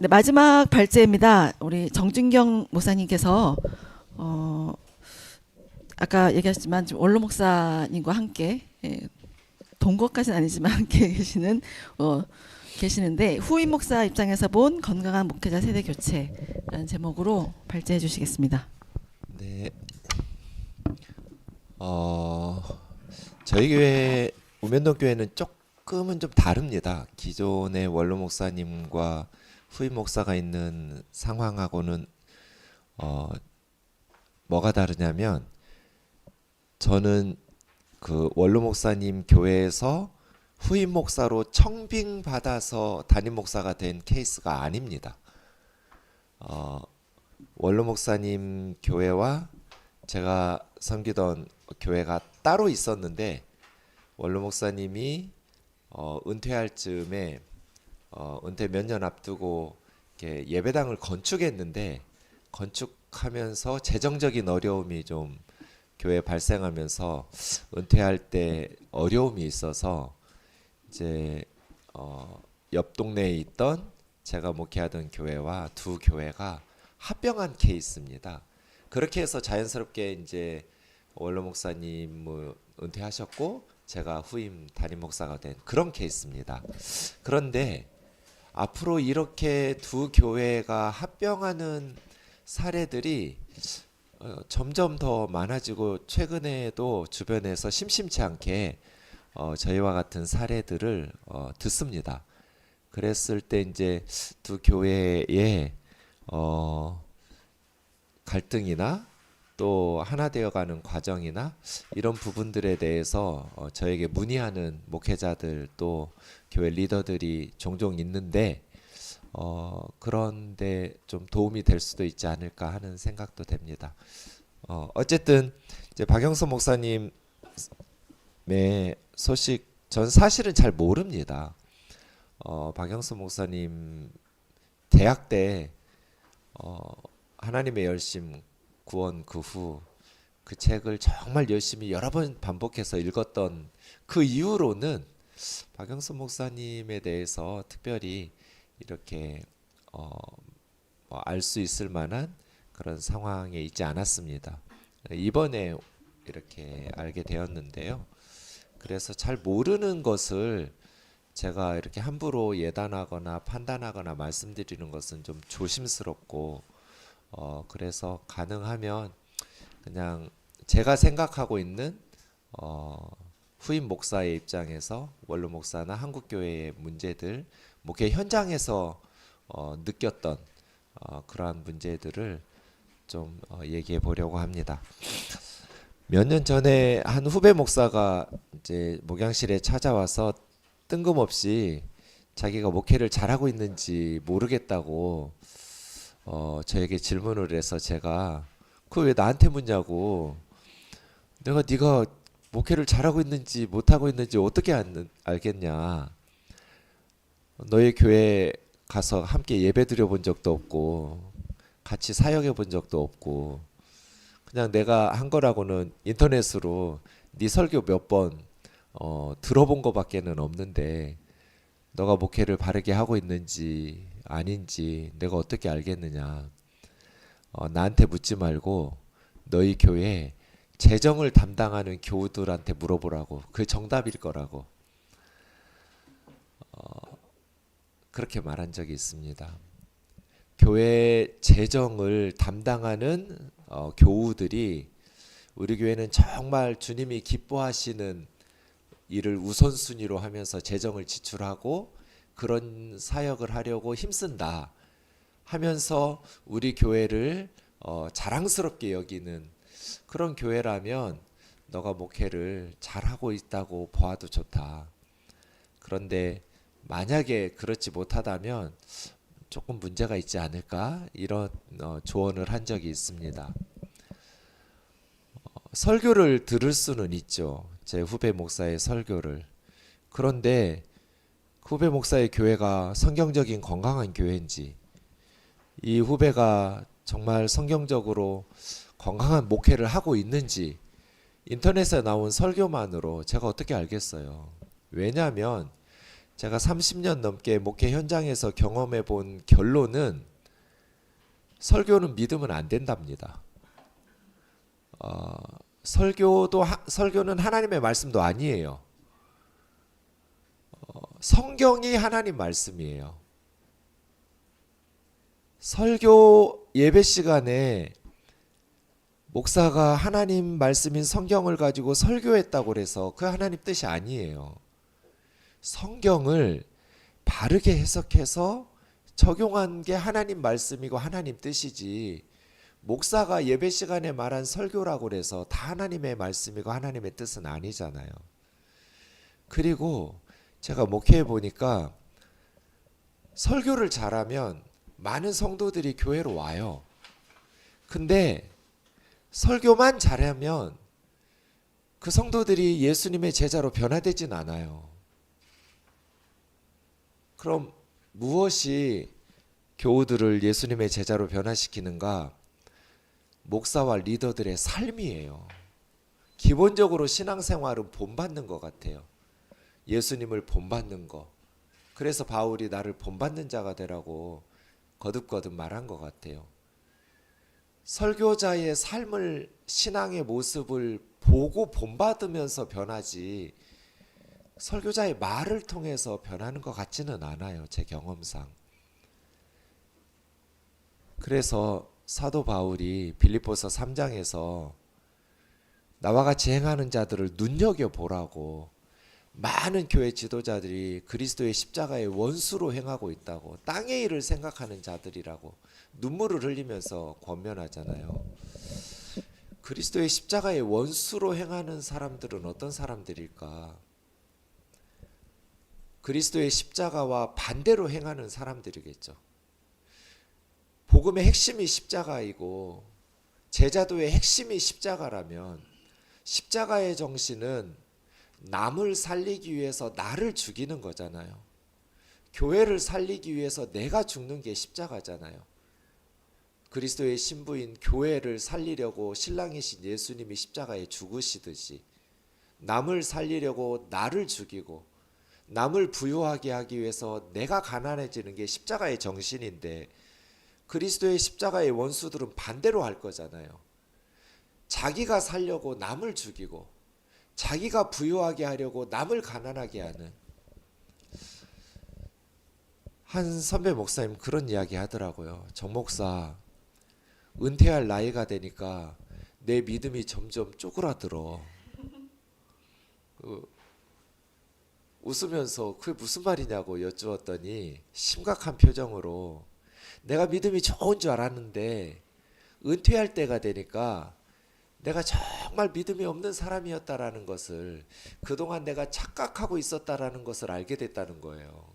네, 마지막 발제입니다. 우리 정준경 목사님께서 아까 얘기하셨지만 지금 원로 목사님과 함께 동거까지는 아니지만 함께 계시는데 후임 목사 입장에서 본 건강한 목회자 세대 교체라는 제목으로 발제해 주시겠습니다. 네. 저희 교회 우면동 교회는 조금은 좀 다릅니다. 기존의 원로 목사님과 후임 목사가 있는 상황하고는 뭐가 다르냐면, 저는 그 원로 목사님 교회에서 후임 목사로 청빙 받아서 담임 목사가 된 케이스가 아닙니다. 원로 목사님 교회와 제가 섬기던 교회가 따로 있었는데, 원로 목사님이 은퇴할 즈음에 은퇴 몇 년 앞두고 이렇게 예배당을 건축했는데, 건축하면서 재정적인 어려움이 좀 교회에 발생하면서 은퇴할 때 어려움이 있어서 이제 옆 동네에 있던 제가 목회하던 교회와 두 교회가 합병한 케이스입니다. 그렇게 해서 자연스럽게 이제 원로 목사님은 은퇴하셨고 제가 후임 담임 목사가 된 그런 케이스입니다. 그런데 앞으로 이렇게 두 교회가 합병하는 사례들이 점점 더 많아지고, 최근에도 주변에서 심심치 않게 저희와 같은 사례들을 듣습니다. 그랬을 때 이제 두 교회의 갈등이나 또 하나 되어가는 과정이나 이런 부분들에 대해서 저에게 문의하는 목회자들 또 교회 리더들이 종종 있는데, 그런데 좀 도움이 될 수도 있지 않을까 하는 생각도 됩니다. 어쨌든 이제 박영수 목사님의 소식 전 사실은 잘 모릅니다. 박영수 목사님 대학 때 하나님의 열심 구원 그 후 그 책을 정말 열심히 여러 번 반복해서 읽었던 그 이후로는 박영수 목사님에 대해서 특별히 이렇게 알 수 있을 만한 그런 상황에 있지 않았습니다. 이번에 이렇게 알게 되었는데요. 그래서 잘 모르는 것을 제가 이렇게 함부로 예단하거나 판단하거나 말씀드리는 것은 좀 조심스럽고, 그래서 가능하면 그냥 제가 생각하고 있는 후임 목사의 입장에서 원로 목사나 한국교회의 문제들, 목회 현장에서 느꼈던 그러한 문제들을 좀 얘기해 보려고 합니다. 몇 년 전에 한 후배 목사가 이제 목양실에 찾아와서 뜬금없이 자기가 목회를 잘하고 있는지 모르겠다고 저에게 질문을 해서, 제가 그걸 왜 나한테 묻냐고, 내가 네가 목회를 잘하고 있는지 못하고 있는지 어떻게 알겠냐, 너희 교회 가서 함께 예배 드려 본 적도 없고 같이 사역해 본 적도 없고 그냥 내가 한 거라고는 인터넷으로 네 설교 몇 번 들어본 거밖에는 없는데, 너가 목회를 바르게 하고 있는지 아닌지 내가 어떻게 알겠느냐. 나한테 묻지 말고 너희 교회 재정을 담당하는 교우들한테 물어보라고. 그게 정답일 거라고. 그렇게 말한 적이 있습니다. 교회 재정을 담당하는 교우들이 우리 교회는 정말 주님이 기뻐하시는 일을 우선순위로 하면서 재정을 지출하고 그런 사역을 하려고 힘쓴다 하면서 우리 교회를 자랑스럽게 여기는 그런 교회라면 너가 목회를 잘하고 있다고 보아도 좋다. 그런데 만약에 그렇지 못하다면 조금 문제가 있지 않을까, 이런 조언을 한 적이 있습니다. 설교를 들을 수는 있죠. 제 후배 목사의 설교를. 그런데 후배 목사의 교회가 성경적인 건강한 교회인지, 이 후배가 정말 성경적으로 건강한 목회를 하고 있는지 인터넷에 나온 설교만으로 제가 어떻게 알겠어요. 왜냐하면 제가 30년 넘게 목회 현장에서 경험해 본 결론은 설교는 믿으면 안 된답니다. 설교는 하나님의 말씀도 아니에요. 성경이 하나님 말씀이에요. 설교 예배 시간에 목사가 하나님 말씀인 성경을 가지고 설교했다고 해서 그 하나님 뜻이 아니에요. 성경을 바르게 해석해서 적용한 게 하나님 말씀이고 하나님 뜻이지, 목사가 예배 시간에 말한 설교라고 해서 다 하나님의 말씀이고 하나님의 뜻은 아니잖아요. 그리고 제가 목회해 보니까 설교를 잘하면 많은 성도들이 교회로 와요. 근데 설교만 잘하면 그 성도들이 예수님의 제자로 변화되진 않아요. 그럼 무엇이 교우들을 예수님의 제자로 변화시키는가? 목사와 리더들의 삶이에요. 기본적으로 신앙생활은 본받는 것 같아요. 예수님을 본받는 거. 그래서 바울이 나를 본받는 자가 되라고 거듭거듭 말한 것 같아요. 설교자의 삶을, 신앙의 모습을 보고 본받으면서 변하지, 설교자의 말을 통해서 변하는 것 같지는 않아요, 제 경험상. 그래서 사도 바울이 빌립보서 3장에서 나와 같이 행하는 자들을 눈여겨보라고, 많은 교회 지도자들이 그리스도의 십자가의 원수로 행하고 있다고, 땅의 일을 생각하는 자들이라고 눈물을 흘리면서 권면하잖아요. 그리스도의 십자가의 원수로 행하는 사람들은 어떤 사람들일까? 그리스도의 십자가와 반대로 행하는 사람들이겠죠. 복음의 핵심이 십자가이고 제자도의 핵심이 십자가라면, 십자가의 정신은 남을 살리기 위해서 나를 죽이는 거잖아요. 교회를 살리기 위해서 내가 죽는 게 십자가잖아요. 그리스도의 신부인 교회를 살리려고 신랑이신 예수님이 십자가에 죽으시듯이 남을 살리려고 나를 죽이고 남을 부유하게 하기 위해서 내가 가난해지는 게 십자가의 정신인데, 그리스도의 십자가의 원수들은 반대로 할 거잖아요. 자기가 살려고 남을 죽이고 자기가 부유하게 하려고 남을 가난하게 하는. 한 선배 목사님 그런 이야기 하더라고요. 정 목사, 은퇴할 나이가 되니까 내 믿음이 점점 쪼그라들어. 웃으면서 그게 무슨 말이냐고 여쭈었더니 심각한 표정으로, 내가 믿음이 좋은 줄 알았는데 은퇴할 때가 되니까 내가 정말 믿음이 없는 사람이었다라는 것을, 그동안 내가 착각하고 있었다라는 것을 알게 됐다는 거예요.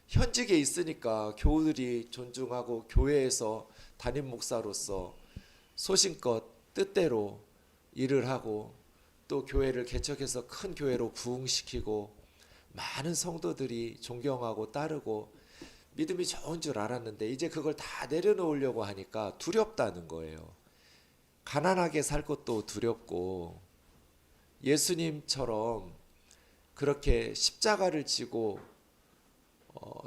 현직에 있으니까 교우들이 존중하고 교회에서 담임 목사로서 소신껏 뜻대로 일을 하고, 또 교회를 개척해서 큰 교회로 부흥시키고 많은 성도들이 존경하고 따르고 믿음이 좋은 줄 알았는데, 이제 그걸 다 내려놓으려고 하니까 두렵다는 거예요. 가난하게 살 것도 두렵고, 예수님처럼 그렇게 십자가를 지고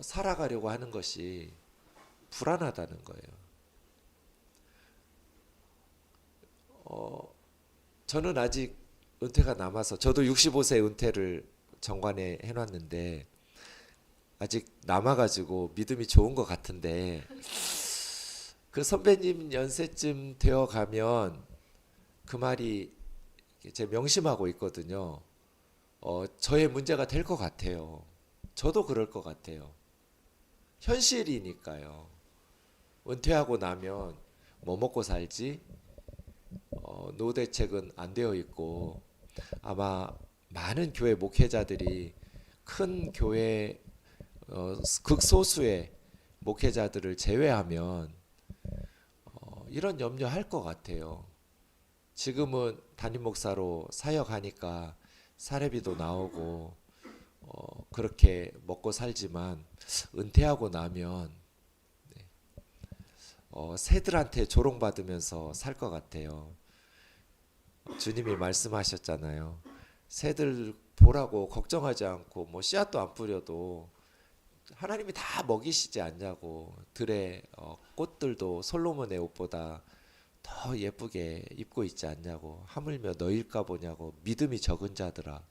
살아가려고 하는 것이 불안하다는 거예요. 저는 아직 은퇴가 남아서, 저도 65세 은퇴를 정관에 해놨는데 아직 남아가지고 믿음이 좋은 것 같은데, 그 선배님 연세쯤 되어 가면 그 말이 제 명심하고 있거든요. 저의 문제가 될 것 같아요. 저도 그럴 것 같아요. 현실이니까요. 은퇴하고 나면 뭐 먹고 살지? 노후 대책은 안 되어 있고, 아마 많은 교회 목회자들이 큰 교회 극소수의 목회자들을 제외하면 이런 염려할 것 같아요. 지금은 담임 목사로 사역하니까 사례비도 나오고 그렇게 먹고 살지만, 은퇴하고 나면 새들한테 조롱받으면서 살 것 같아요. 주님이 말씀하셨잖아요. 새들 보라고 걱정하지 않고 뭐 씨앗도 안 뿌려도 하나님이 다 먹이시지 않냐고. 들의 꽃들도 솔로몬의 옷보다 더 예쁘게 입고 있지 않냐고. 하물며 너일까 보냐고. 믿음이 적은 자들아.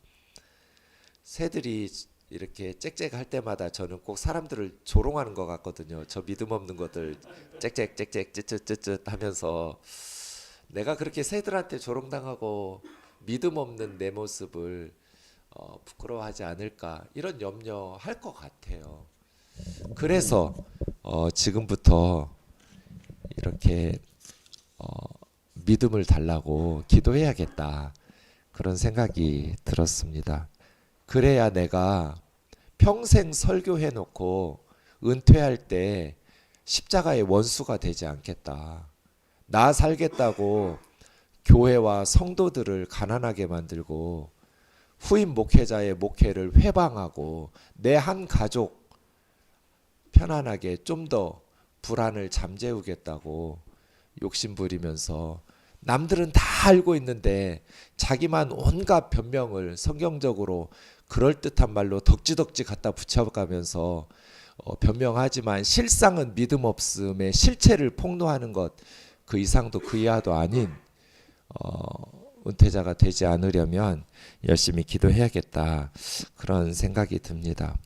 새들이 이렇게 짹짹할 때마다 저는 꼭 사람들을 조롱하는 것 같거든요. 저 믿음 없는 것들 짹짹짹짹 쯧쯧쯧쯧 하면서 내가 그렇게 새들한테 조롱당하고 믿음 없는 내 모습을 부끄러워하지 않을까 이런 염려할 것 같아요. 그래서 지금부터 이렇게 믿음을 달라고 기도해야겠다 그런 생각이 들었습니다. 그래야 내가 평생 설교해 놓고 은퇴할 때 십자가의 원수가 되지 않겠다. 나 살겠다고 교회와 성도들을 가난하게 만들고 후임 목회자의 목회를 회방하고 내 한 가족 편안하게 좀 더 불안을 잠재우겠다고 욕심부리면서 남들은 다 알고 있는데 자기만 온갖 변명을 성경적으로 그럴듯한 말로 덕지덕지 갖다 붙여가면서 변명하지만 실상은 믿음 없음의 실체를 폭로하는 것 그 이상도 그 이하도 아닌 은퇴자가 되지 않으려면 열심히 기도해야겠다 그런 생각이 듭니다.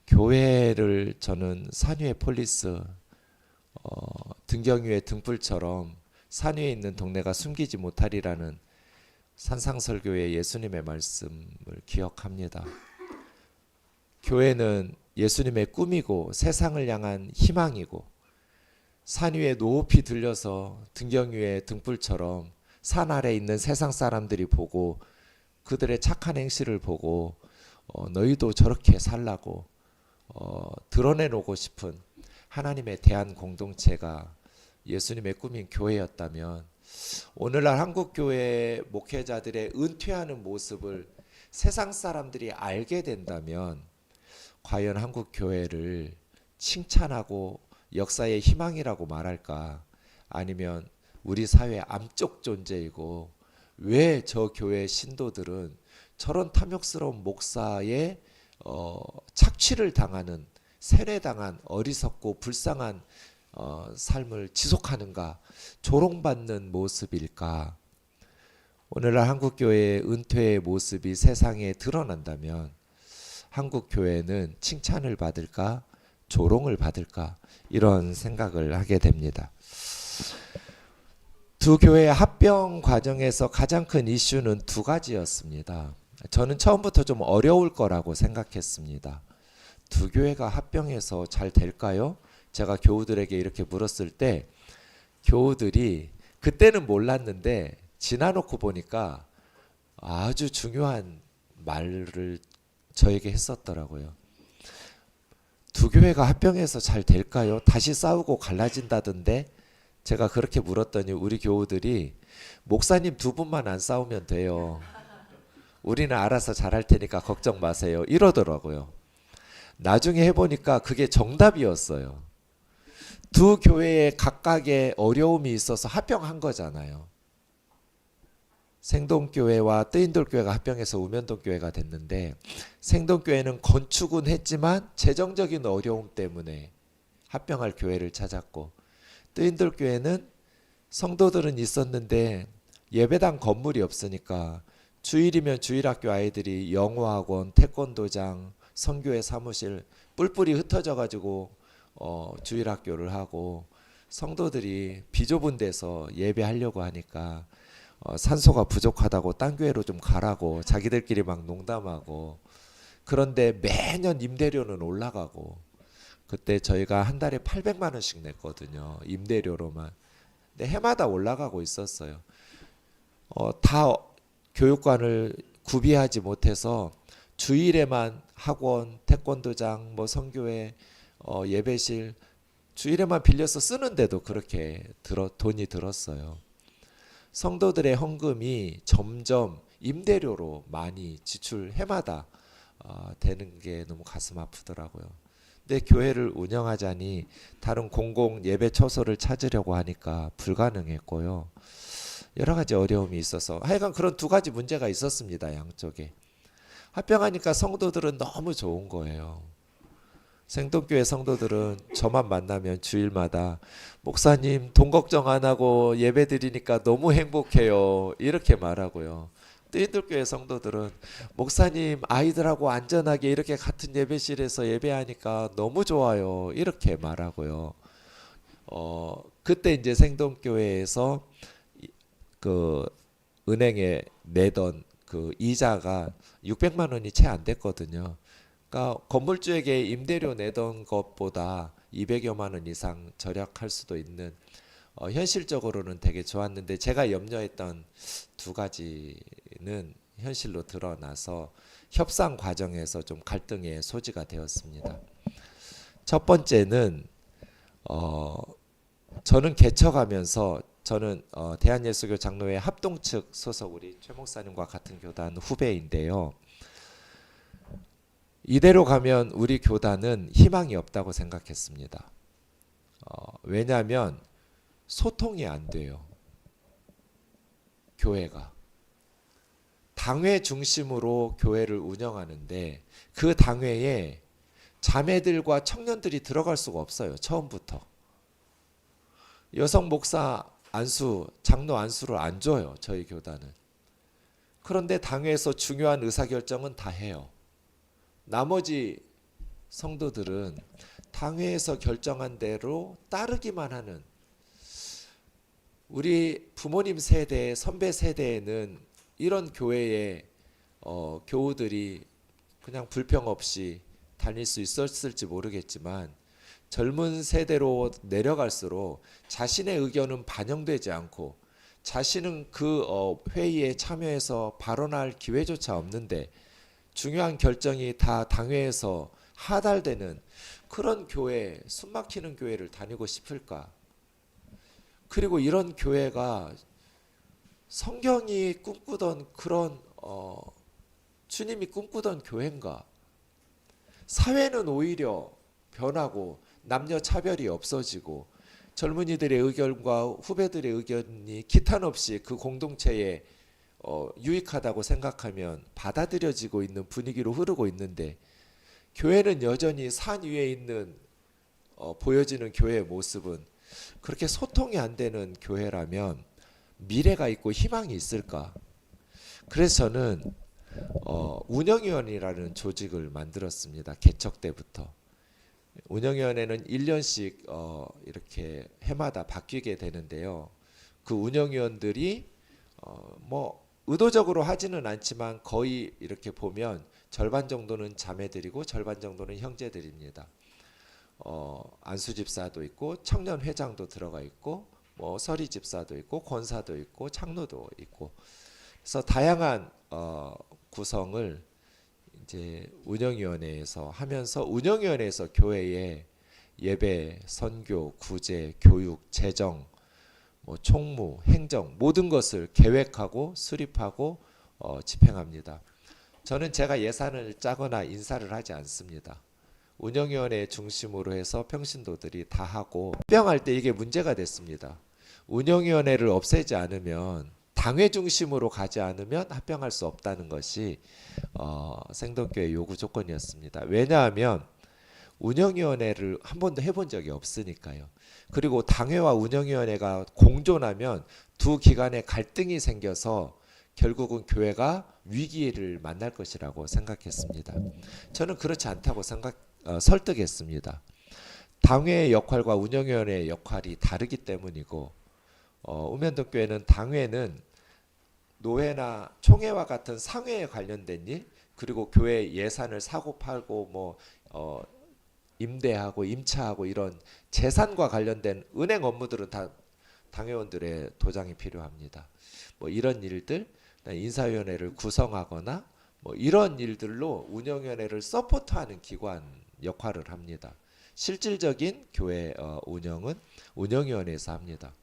교회를 저는 산위의 폴리스 등경 위의 등불처럼 산 위에 있는 동네가 숨기지 못하리라는 산상설교의 예수님의 말씀을 기억합니다. 교회는 예수님의 꿈이고 세상을 향한 희망이고 산 위에 높이 들려서 등경 위의 등불처럼 산 아래에 있는 세상 사람들이 보고 그들의 착한 행실을 보고 너희도 저렇게 살라고 드러내놓고 싶은 하나님의 대한 공동체가 예수님의 꿈인 교회였다면 오늘날 한국교회 목회자들의 은퇴하는 모습을 세상 사람들이 알게 된다면 과연 한국교회를 칭찬하고 역사의 희망이라고 말할까? 아니면 우리 사회의 암적 존재이고 왜 저 교회 신도들은 저런 탐욕스러운 목사의 착취를 당하는 세뇌당한 어리석고 불쌍한 삶을 지속하는가 조롱받는 모습일까? 오늘날 한국교회의 은퇴의 모습이 세상에 드러난다면 한국교회는 칭찬을 받을까 조롱을 받을까 이런 생각을 하게 됩니다. 두 교회의 합병 과정에서 가장 큰 이슈는 두 가지였습니다. 저는 처음부터 좀 어려울 거라고 생각했습니다. 두 교회가 합병해서 잘 될까요? 제가 교우들에게 이렇게 물었을 때 교우들이 그때는 몰랐는데 지나놓고 보니까 아주 중요한 말을 저에게 했었더라고요. 두 교회가 합병해서 잘 될까요? 다시 싸우고 갈라진다던데 제가 그렇게 물었더니 우리 교우들이 목사님 두 분만 안 싸우면 돼요. 우리는 알아서 잘할 테니까 걱정 마세요. 이러더라고요. 나중에 해보니까 그게 정답이었어요. 두 교회에 각각의 어려움이 있어서 합병한 거잖아요. 생동교회와 뜨인돌교회가 합병해서 우면동교회가 됐는데 생동교회는 건축은 했지만 재정적인 어려움 때문에 합병할 교회를 찾았고 뜨인돌교회는 성도들은 있었는데 예배당 건물이 없으니까 주일이면 주일학교 아이들이 영어학원, 태권도장, 선교회 사무실 뿔뿔이 흩어져 가지고 주일학교를 하고 성도들이 비좁은 데서 예배하려고 하니까 산소가 부족하다고 딴 교회로 좀 가라고 자기들끼리 막 농담하고 그런데 매년 임대료는 올라가고 그때 저희가 한 달에 800만 원씩 냈거든요. 임대료로만. 근데 해마다 올라가고 있었어요. 다 교육관을 구비하지 못해서 주일에만 학원, 태권도장, 뭐 선교회, 예배실 주일에만 빌려서 쓰는데도 그렇게 돈이 들었어요. 성도들의 헌금이 점점 임대료로 많이 지출 해마다 되는 게 너무 가슴 아프더라고요. 근데 교회를 운영하자니 다른 공공 예배 처소를 찾으려고 하니까 불가능했고요. 여러 가지 어려움이 있어서 하여간 그런 두 가지 문제가 있었습니다. 양쪽에. 합병하니까 성도들은 너무 좋은 거예요. 생동교회 성도들은 저만 만나면 주일마다 목사님 돈 걱정 안 하고 예배 드리니까 너무 행복해요. 이렇게 말하고요. 뜨인들교회 성도들은 목사님 아이들하고 안전하게 이렇게 같은 예배실에서 예배하니까 너무 좋아요. 이렇게 말하고요. 그때 이제 생동교회에서 그 은행에 내던 그 이자가 600만 원이 채 안 됐거든요. 그러니까 건물주에게 임대료 내던 것보다 200여만 원 이상 절약할 수도 있는 현실적으로는 되게 좋았는데 제가 염려했던 두 가지는 현실로 드러나서 협상 과정에서 좀 갈등의 소지가 되었습니다. 첫 번째는 저는 개척하면서 저는 대한예수교 장로회 합동측 소속 우리 최 목사님과 같은 교단 후배인데요. 이대로 가면 우리 교단은 희망이 없다고 생각했습니다. 왜냐하면 소통이 안 돼요. 교회가. 당회 중심으로 교회를 운영하는데 그 당회에 자매들과 청년들이 들어갈 수가 없어요. 처음부터. 여성 목사 안수, 장로 안수를 안 줘요. 저희 교단은. 그런데 당회에서 중요한 의사결정은 다 해요. 나머지 성도들은 당회에서 결정한 대로 따르기만 하는, 우리 부모님 세대, 선배 세대에는 이런 교회에 교우들이 그냥 불평 없이 다닐 수 있었을지 모르겠지만 젊은 세대로 내려갈수록 자신의 의견은 반영되지 않고 자신은 그 회의에 참여해서 발언할 기회조차 없는데 중요한 결정이 다 당회에서 하달되는 그런 교회, 숨막히는 교회를 다니고 싶을까? 그리고 이런 교회가 성경이 꿈꾸던 그런 주님이 꿈꾸던 교회인가? 사회는 오히려 변하고 남녀 차별이 없어지고 젊은이들의 의견과 후배들의 의견이 기탄 없이 그 공동체에 유익하다고 생각하면 받아들여지고 있는 분위기로 흐르고 있는데 교회는 여전히 산 위에 있는 보여지는 교회의 모습은 그렇게 소통이 안 되는 교회라면 미래가 있고 희망이 있을까? 그래서 저는 운영위원회라는 조직을 만들었습니다. 개척 때부터. 운영위원회는 1년씩 이렇게 해마다 바뀌게 되는데요. 그 운영위원들이 뭐 의도적으로 하지는 않지만 거의 이렇게 보면 절반 정도는 자매들이고 절반 정도는 형제들입니다. 안수집사도 있고 청년회장도 들어가 있고 뭐 서리집사도 있고 권사도 있고 창로도 있고 그래서 다양한 구성을 이제 운영위원회에서 하면서 운영위원회에서 교회에 예배, 선교, 구제, 교육, 재정, 뭐 총무, 행정 모든 것을 계획하고 수립하고 집행합니다. 저는 제가 예산을 짜거나 인사를 하지 않습니다. 운영위원회 중심으로 해서 평신도들이 다 하고 합병할 때 이게 문제가 됐습니다. 운영위원회를 없애지 않으면 당회 중심으로 가지 않으면 합병할 수 없다는 것이 생동교회 요구 조건이었습니다. 왜냐하면 운영위원회를 한 번도 해본 적이 없으니까요. 그리고 당회와 운영위원회가 공존하면 두 기관에 갈등이 생겨서 결국은 교회가 위기를 만날 것이라고 생각했습니다. 저는 그렇지 않다고 설득했습니다. 당회의 역할과 운영위원회의 역할이 다르기 때문이고 우면동교회는 당회는 노회나 총회와 같은 상회에 관련된 일 그리고 교회 예산을 사고 팔고 뭐 임대하고 임차하고 이런 재산과 관련된 은행 업무들은 다 당회원들의 도장이 필요합니다. 뭐 이런 일들 인사위원회를 구성하거나 뭐 이런 일들로 운영위원회를 서포트하는 기관 역할을 합니다. 실질적인 교회 운영은 운영위원회에서 합니다.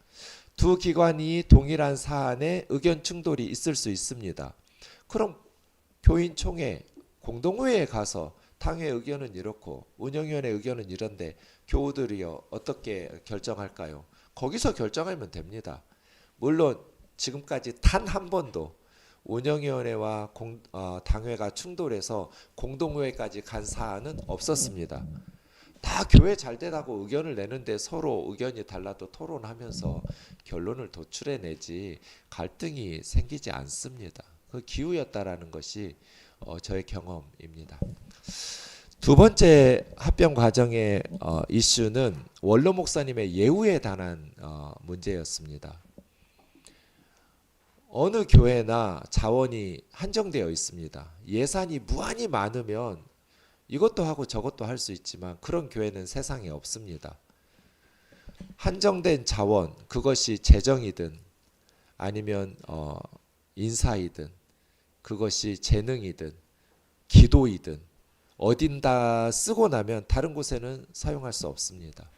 두 기관이 동일한 사안에 의견 충돌이 있을 수 있습니다. 그럼 교인총회 공동회의에 가서 당회 의견은 이렇고 운영위원회 의견은 이런데 교우들이요 어떻게 결정할까요? 거기서 결정하면 됩니다. 물론 지금까지 단 한 번도 운영위원회와 당회가 충돌해서 공동회의까지 간 사안은 없었습니다. 다 교회 잘 되라고 의견을 내는데 서로 의견이 달라도 토론하면서 결론을 도출해내지 갈등이 생기지 않습니다. 그 기우였다라는 것이 저의 경험입니다. 두 번째 합병 과정의 이슈는 원로 목사님의 예우에 관한 문제였습니다. 어느 교회나 자원이 한정되어 있습니다. 예산이 무한히 많으면 이것도 하고 저것도 할 수 있지만 그런 교회는 세상에 없습니다. 한정된 자원, 그것이 재정이든 아니면 인사이든 그것이 재능이든 기도이든 어딘다 쓰고 나면 다른 곳에는 사용할 수 없습니다.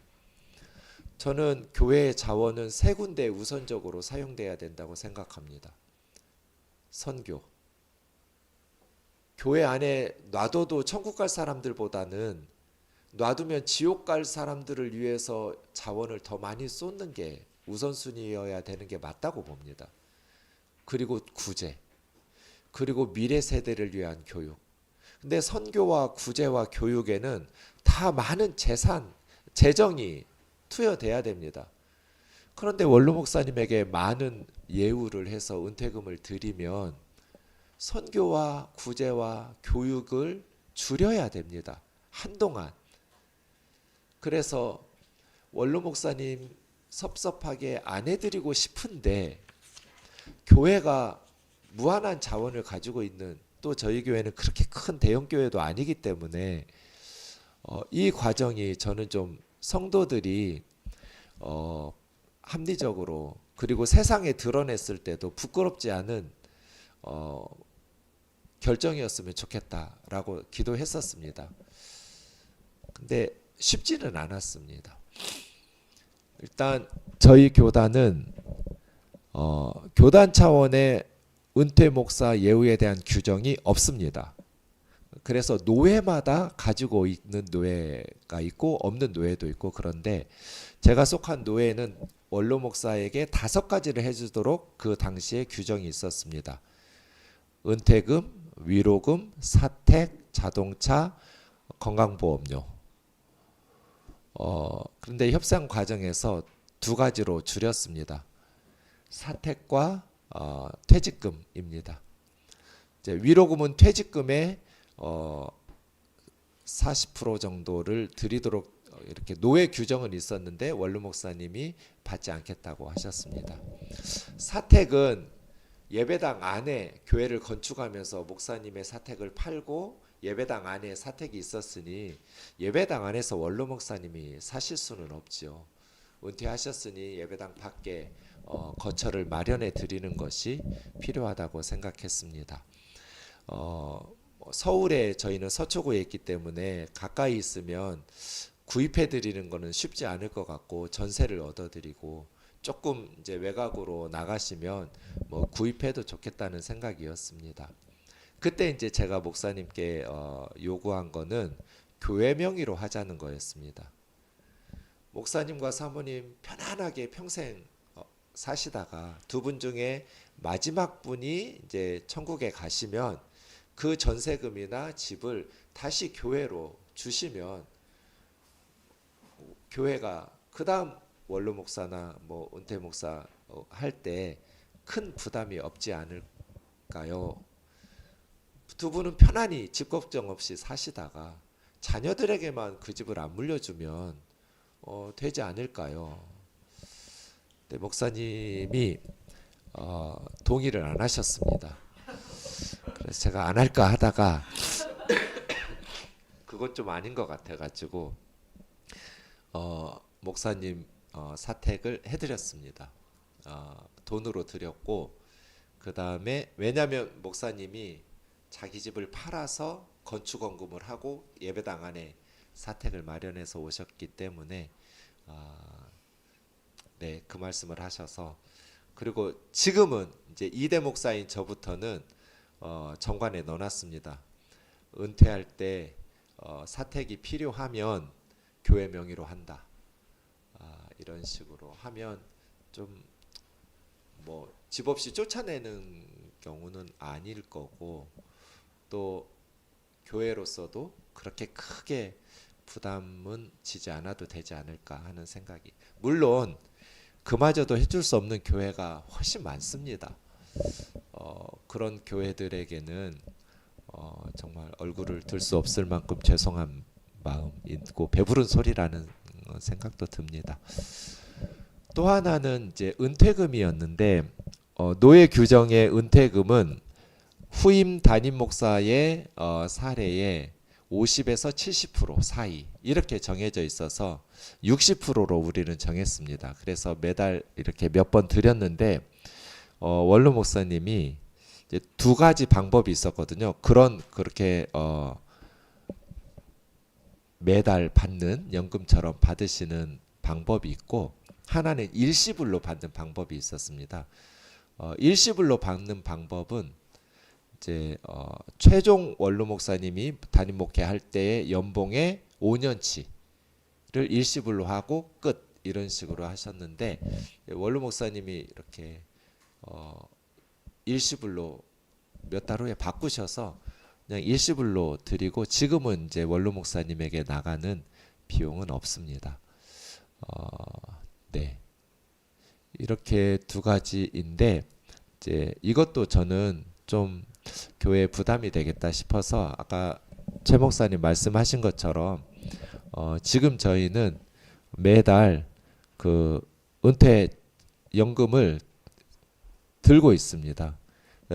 저는 교회의 자원은 세 군데 우선적으로 사용돼야 된다고 생각합니다. 선교. 교회 안에 놔둬도 천국 갈 사람들보다는 놔두면 지옥 갈 사람들을 위해서 자원을 더 많이 쏟는 게 우선순위여야 되는 게 맞다고 봅니다. 그리고 구제, 그리고 미래 세대를 위한 교육. 근데 선교와 구제와 교육에는 다 많은 재정이 투여돼야 됩니다. 그런데 원로 목사님에게 많은 예우를 해서 은퇴금을 드리면 선교와 구제와 교육을 줄여야 됩니다. 한동안. 그래서 원로 목사님 섭섭하게 안 해드리고 싶은데 교회가 무한한 자원을 가지고 있는, 또 저희 교회는 그렇게 큰 대형 교회도 아니기 때문에 이 과정이 저는 좀 성도들이 합리적으로, 그리고 세상에 드러냈을 때도 부끄럽지 않은 결정이었으면 좋겠다라고 기도했었습니다. 근데 쉽지는 않았습니다. 일단 저희 교단은 교단 차원의 은퇴 목사 예우에 대한 규정이 없습니다. 그래서 노회마다 가지고 있는 노회가 있고 없는 노회도 있고, 그런데 제가 속한 노회는 원로 목사에게 5가지를 해주도록 그 당시에 규정이 있었습니다. 은퇴금, 위로금, 사택, 자동차, 건강보험료. 그런데 협상 과정에서 2가지로 줄였습니다. 사택과 퇴직금입니다. 이제 위로금은 퇴직금의 40% 정도를 드리도록 이렇게 노예 규정은 있었는데 원로 목사님이 받지 않겠다고 하셨습니다. 사택은 예배당 안에 교회를 건축하면서 목사님의 사택을 팔고 예배당 안에 사택이 있었으니 예배당 안에서 원로 목사님이 사실 수는 없지요. 은퇴하셨으니 예배당 밖에 거처를 마련해 드리는 것이 필요하다고 생각했습니다. 서울에 저희는 서초구에 있기 때문에 가까이 있으면 구입해 드리는 것은 쉽지 않을 것 같고, 전세를 얻어 드리고 조금 이제 외곽으로 나가시면 뭐 구입해도 좋겠다는 생각이었습니다. 그때 이제 제가 목사님께 요구한 거는 교회 명의로 하자는 거였습니다. 목사님과 사모님 편안하게 평생 사시다가 두 분 중에 마지막 분이 이제 천국에 가시면 그 전세금이나 집을 다시 교회로 주시면 교회가 그 다음 원로 목사나 뭐 은퇴 목사 할 때 큰 부담이 없지 않을까요? 두 분은 편안히 집 걱정 없이 사시다가 자녀들에게만 그 집을 안 물려주면 되지 않을까요? 근데 목사님이 동의를 안 하셨습니다. 그래서 제가 안 할까 하다가 그건 좀 아닌 것 같아가지고 목사님 사택을 해드렸습니다. 돈으로 드렸고, 그 다음에 왜냐하면 목사님이 자기 집을 팔아서 건축원금을 하고 예배당 안에 사택을 마련해서 오셨기 때문에 네, 그 말씀을 하셔서, 그리고 지금은 이제 2대 목사인 저부터는 정관에 넣어놨습니다. 은퇴할 때 사택이 필요하면 교회 명의로 한다. 이런 식으로 하면 좀 뭐 집 없이 쫓아내는 경우는 아닐 거고 또 교회로서도 그렇게 크게 부담은 지지 않아도 되지 않을까 하는 생각이. 물론 그마저도 해줄 수 없는 교회가 훨씬 많습니다. 그런 교회들에게는 정말 얼굴을 들 수 없을 만큼 죄송한 마음 있고 배부른 소리라는 생각도 듭니다. 또 하나는 이제 은퇴금이었는데 노예 규정의 은퇴금은 후임 담임 목사의 사례에 50에서 70% 사이 이렇게 정해져 있어서 60%로 우리는 정했습니다. 그래서 매달 이렇게 몇 번 드렸는데 원로 목사님이 이제 두 가지 방법이 있었거든요. 그렇게 매달 받는 연금처럼 받으시는 방법이 있고 하나는 일시불로 받는 방법이 있었습니다. 일시불로 받는 방법은 이제 최종 원로 목사님이 담임 목회할 때의 연봉의 5년치를 일시불로 하고 끝 이런 식으로 하셨는데 원로 목사님이 이렇게 일시불로 몇 달 후에 바꾸셔서 그냥 일시불로 드리고 지금은 이제 원로 목사님에게 나가는 비용은 없습니다. 네. 이렇게 두 가지인데 이제 이것도 저는 좀 교회에 부담이 되겠다 싶어서 아까 최 목사님 말씀하신 것처럼 지금 저희는 매달 그 은퇴 연금을 들고 있습니다.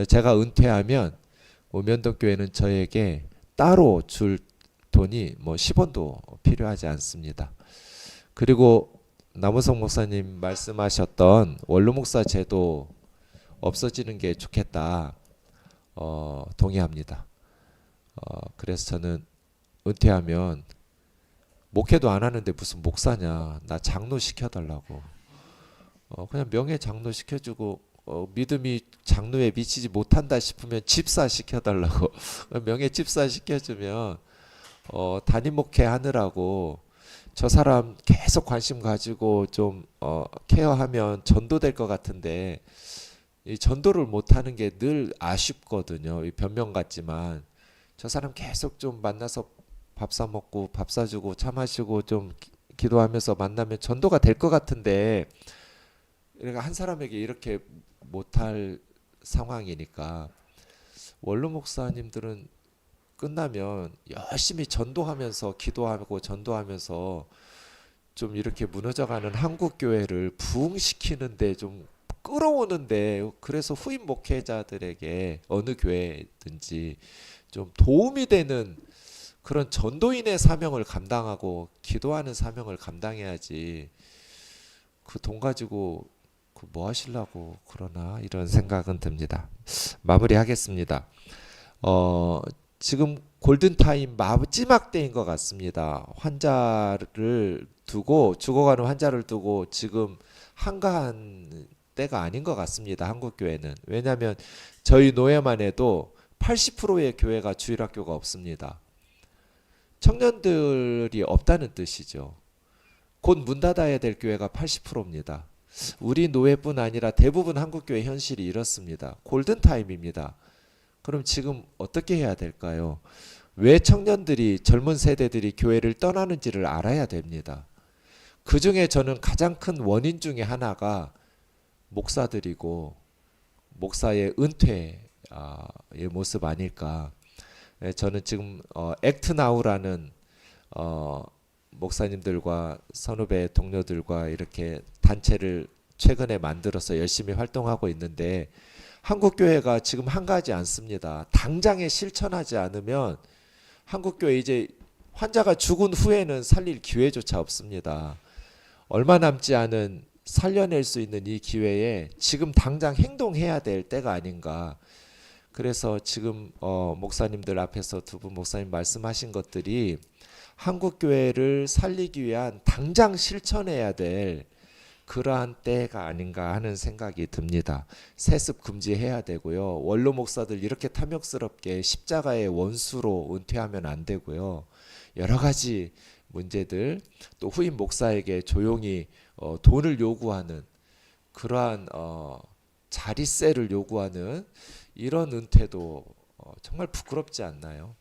제가 은퇴하면 면동교회는 저에게 따로 줄 돈이 뭐 10원도 필요하지 않습니다. 그리고 남우성 목사님 말씀하셨던 원로 목사 제도 없어지는 게 좋겠다. 동의합니다. 그래서 저는 은퇴하면 목회도 안 하는데 무슨 목사냐, 나 장로 시켜달라고. 그냥 명예 장로 시켜주고 믿음이 장로에 미치지 못한다 싶으면 집사 시켜달라고. 명예 집사 시켜주면 담임 목회 하느라고 저 사람 계속 관심 가지고 좀 케어하면 전도될 것 같은데 이 전도를 못하는 게 늘 아쉽거든요. 이 변명 같지만 저 사람 계속 좀 만나서 밥 사 먹고 밥 사주고 차 마시고 좀 기도하면서 만나면 전도가 될 것 같은데 그러니까 한 사람에게 이렇게 못할 상황이니까 원로 목사님들은 끝나면 열심히 전도하면서 기도하고 전도하면서 좀 이렇게 무너져가는 한국 교회를 부흥시키는데 좀 끌어오는데 그래서 후임 목회자들에게 어느 교회든지 좀 도움이 되는 그런 전도인의 사명을 감당하고 기도하는 사명을 감당해야지 그 돈 가지고 그 뭐 하시려고 그러나 이런 생각은 듭니다. 마무리하겠습니다. 지금 골든타임 마지막 때인 것 같습니다. 환자를 두고 죽어가는 환자를 두고 지금 한가한 때가 아닌 것 같습니다. 한국교회는. 왜냐하면 저희 노예만 해도 80%의 교회가 주일학교가 없습니다. 청년들이 없다는 뜻이죠. 곧 문 닫아야 될 교회가 80%입니다. 우리 노예뿐 아니라 대부분 한국교회 현실이 이렇습니다. 골든타임입니다. 그럼 지금 어떻게 해야 될까요? 왜 청년들이 젊은 세대들이 교회를 떠나는지를 알아야 됩니다. 그 중에 저는 가장 큰 원인 중에 하나가 목사들이고 목사의 은퇴의 모습 아닐까. 저는 지금 액트나우라는 목사님들과 선후배 동료들과 이렇게 단체를 최근에 만들어서 열심히 활동하고 있는데 한국교회가 지금 한가하지 않습니다. 당장에 실천하지 않으면 한국교회 이제 환자가 죽은 후에는 살릴 기회조차 없습니다. 얼마 남지 않은 살려낼 수 있는 이 기회에 지금 당장 행동해야 될 때가 아닌가. 그래서 지금 목사님들 앞에서 두 분 목사님 말씀하신 것들이 한국교회를 살리기 위한 당장 실천해야 될 그러한 때가 아닌가 하는 생각이 듭니다. 세습 금지해야 되고요. 원로 목사들 이렇게 탐욕스럽게 십자가의 원수로 은퇴하면 안 되고요. 여러 가지 문제들 또 후임 목사에게 조용히 돈을 요구하는 그러한 자리세를 요구하는 이런 은퇴도 정말 부끄럽지 않나요?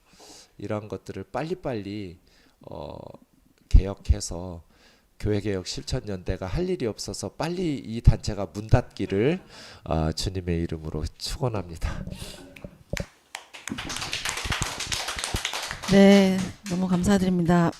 이러한 것들을 빨리빨리 개혁해서 교회개혁 실천연대가 할 일이 없어서 빨리 이 단체가 문 닫기를 주님의 이름으로 축원합니다. 네, 너무 감사드립니다.